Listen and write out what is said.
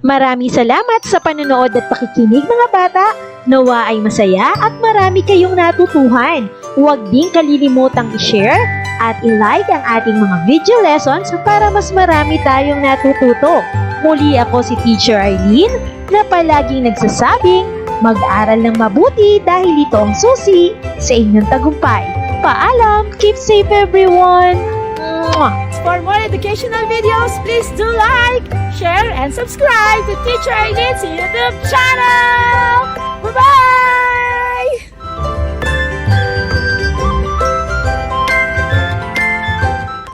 Maraming salamat sa panonood at pakikinig mga bata. Nawa ay masaya at marami kayong natutuhan. Huwag din kalilimutang i-share at i-like ang ating mga video lessons para mas marami tayong natututo. Muli ako si Teacher Arlene na palaging nagsasabing mag-aral ng mabuti dahil ito ang susi sa inyong tagumpay. Paalam! Keep safe everyone! Mwah! For more educational videos, please do like, share, and subscribe to Teacher Arlene's YouTube channel! Bye-bye!